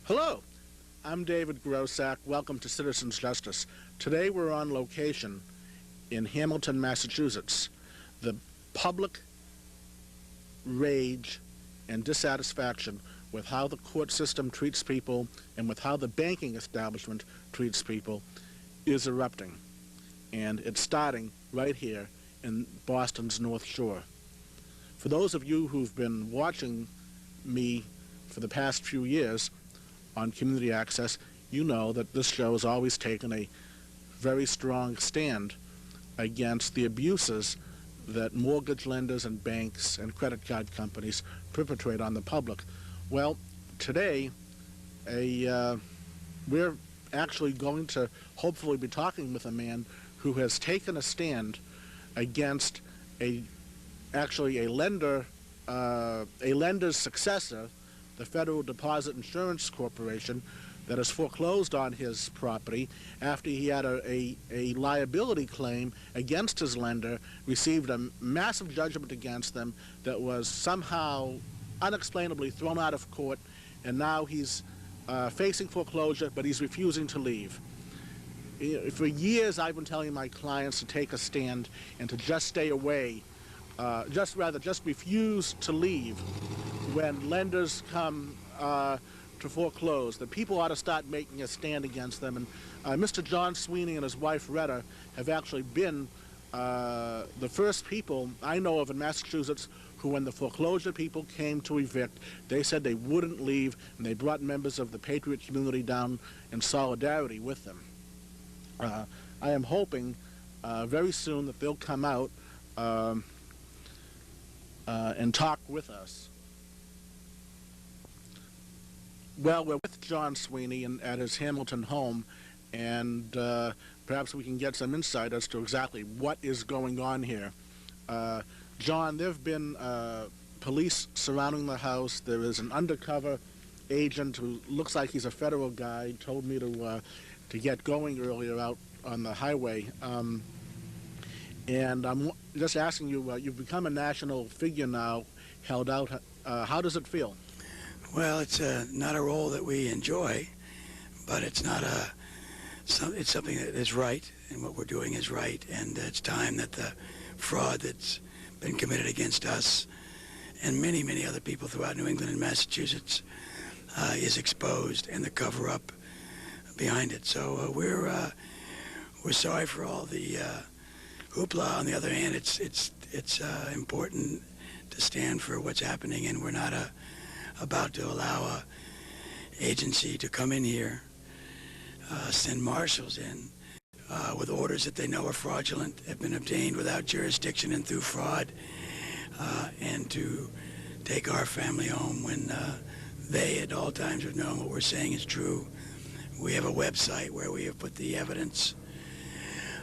Hello, I'm David Grossack. Welcome to Citizens Justice. Today we're on location in Hamilton, Massachusetts. The public rage and dissatisfaction with how the court system treats people and with how the banking establishment treats people is erupting. And it's starting right here in Boston's North Shore. For those of you who've been watching me for the past few years on Community Access, you know that this show has always taken a very strong stand against the abuses that mortgage lenders and banks and credit card companies perpetrate on the public. Well, today, we're actually going to hopefully be talking with a man who has taken a stand against a lender's successor, the Federal Deposit Insurance Corporation, that has foreclosed on his property after he had a liability claim against his lender, received a massive judgment against them that was somehow unexplainably thrown out of court, and now he's facing foreclosure, but he's refusing to leave. For years I've been telling my clients to take a stand and to just stay away, just refuse to leave when lenders come to foreclose, that people ought to start making a stand against them. And Mr. John Sweeney and his wife Retta have actually been the first people I know of in Massachusetts who, when the foreclosure people came to evict, they said they wouldn't leave, and they brought members of the Patriot community down in solidarity with them. I am hoping very soon that they'll come out and talk with us. Well, we're with John Sweeney at his Hamilton home, and perhaps we can get some insight as to exactly what is going on here. John, there have been police surrounding the house. There is an undercover agent who looks like he's a federal guy. He told me to get going earlier out on the highway. And I'm just asking you, you've become a national figure now, held out. How does it feel? Well, it's not a role that we enjoy, but it's not it's something that is right, and what we're doing is right, and it's time that the fraud that's been committed against us and many, many other people throughout New England and Massachusetts is exposed, and the cover-up behind it. So we're sorry for all the hoopla. On the other hand, it's important to stand for what's happening, and we're not about to allow a agency to come in here, send marshals in with orders that they know are fraudulent, have been obtained without jurisdiction and through fraud, and to take our family home when they at all times have known what we're saying is true. We have a website where we have put the evidence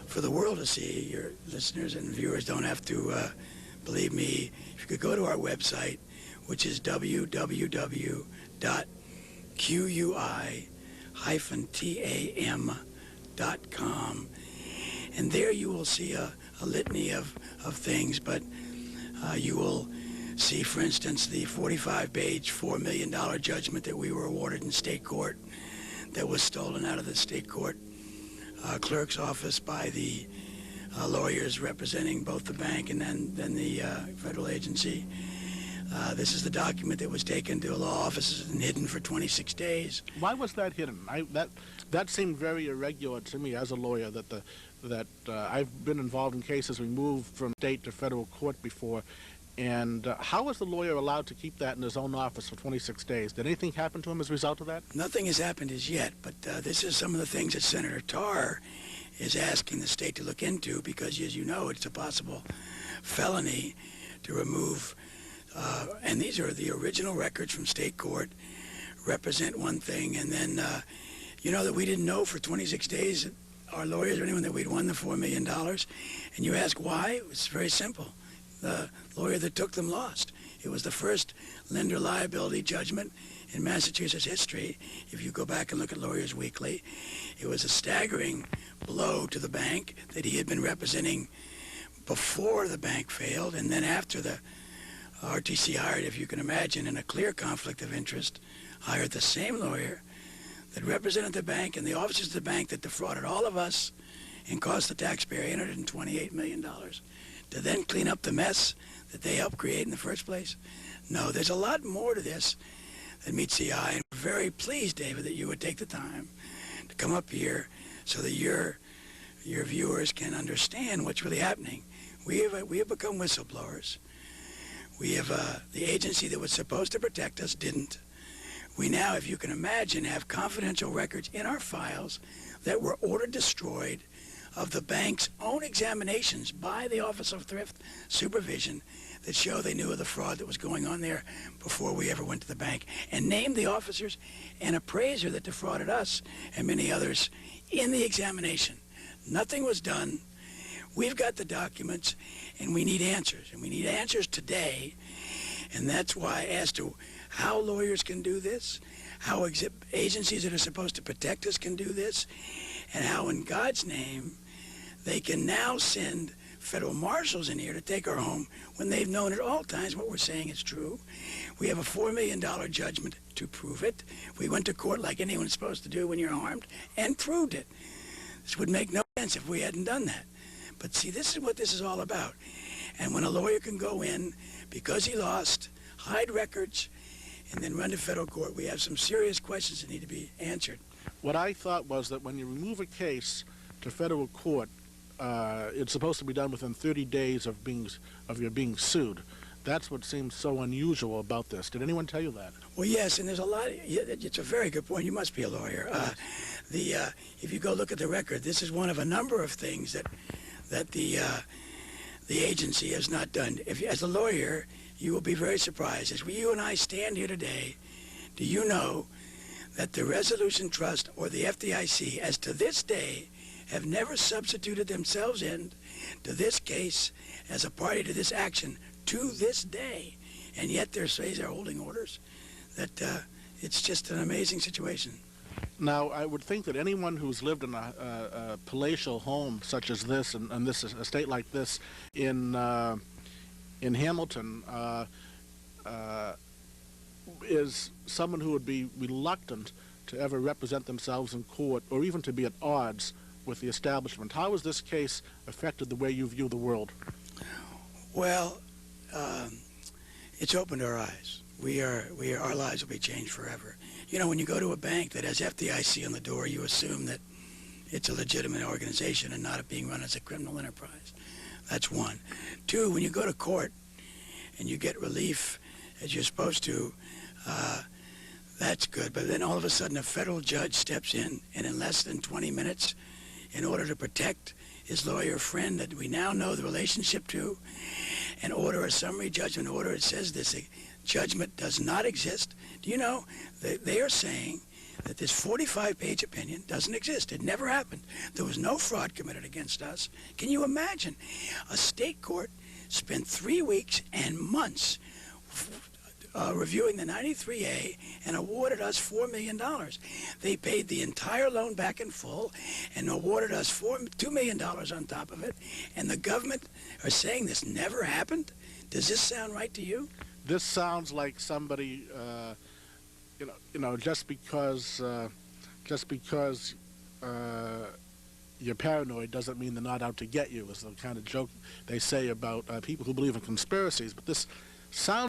for the world to see. Your listeners and viewers don't have to believe me. If you could go to our website, which is www.qui-tam.com. And there you will see a litany of things, but you will see, for instance, the 45-page, $4 million judgment that we were awarded in state court that was stolen out of the state court clerk's office by the lawyers representing both the bank and then the federal agency. This is the document that was taken to law offices and hidden for 26 days. Why was that hidden? That seemed very irregular to me as a lawyer. That I've been involved in cases removed from state to federal court before, and how was the lawyer allowed to keep that in his own office for 26 days? Did anything happen to him as a result of that? Nothing has happened as yet, but this is some of the things that Senator Tarr is asking the state to look into, because, as you know, it's a possible felony to remove. And these are the original records from state court, represent one thing, and then, you know, that we didn't know for 26 days, our lawyers or anyone, that we'd won the $4 million. And you ask why? It was very simple. The lawyer that took them lost. It was the first lender liability judgment in Massachusetts history. If you go back and look at Lawyers Weekly, it was a staggering blow to the bank that he had been representing before the bank failed, and then after the RTC hired, if you can imagine, in a clear conflict of interest, hired the same lawyer that represented the bank and the officers of the bank that defrauded all of us and cost the taxpayer $828 million to then clean up the mess that they helped create in the first place? No, there's a lot more to this than meets the eye. And we're very pleased, David, that you would take the time to come up here so that your viewers can understand what's really happening. We have become whistleblowers. We have the agency that was supposed to protect us didn't. We now, if you can imagine, have confidential records in our files that were ordered destroyed of the bank's own examinations by the Office of Thrift Supervision that show they knew of the fraud that was going on there before we ever went to the bank, and named the officers and appraiser that defrauded us and many others in the examination. Nothing was done. We've got the documents, and we need answers, and we need answers today. And that's why, as to how lawyers can do this, how agencies that are supposed to protect us can do this, and how, in God's name, they can now send federal marshals in here to take her home when they've known at all times what we're saying is true. We have a $4 million judgment to prove it. We went to court like anyone's supposed to do when you're harmed and proved it. This would make no sense if we hadn't done that. But see, this is what this is all about. And when a lawyer can go in because he lost, hide records, and then run to federal court, we have some serious questions that need to be answered. What I thought was that when you remove a case to federal court, it's supposed to be done within 30 days of your being sued. That's what seems so unusual about this. Did anyone tell you that? Well, yes, and there's a lot. It's a very good point. You must be a lawyer. If you go look at the record, this is one of a number of things that the agency has not done. As a lawyer, you will be very surprised. As you and I stand here today, do you know that the Resolution Trust or the FDIC, as to this day, have never substituted themselves in to this case as a party to this action to this day, and yet they're holding orders? That it's just an amazing situation. Now, I would think that anyone who's lived in a palatial home such as this, and this a state like this in Hamilton, is someone who would be reluctant to ever represent themselves in court or even to be at odds with the establishment. How has this case affected the way you view the world? Well, it's opened our eyes. Our lives will be changed forever. You know, when you go to a bank that has FDIC on the door, you assume that it's a legitimate organization and not being run as a criminal enterprise. That's one. Two, when you go to court and you get relief as you're supposed to, that's good. But then all of a sudden a federal judge steps in, and in less than 20 minutes, in order to protect his lawyer friend that we now know the relationship to, and order a summary judgment order, it says this judgment does not exist. Do you know they are saying that this 45-page opinion doesn't exist? It never happened. There was no fraud committed against us. Can you imagine? A state court spent 3 weeks and months reviewing the 93A and awarded us $4 million. They paid the entire loan back in full and awarded us $2 million on top of it. And the government are saying this never happened? Does this sound right to you? This sounds like somebody, just because you're paranoid doesn't mean they're not out to get you, is the kind of joke they say about people who believe in conspiracies. But this sounds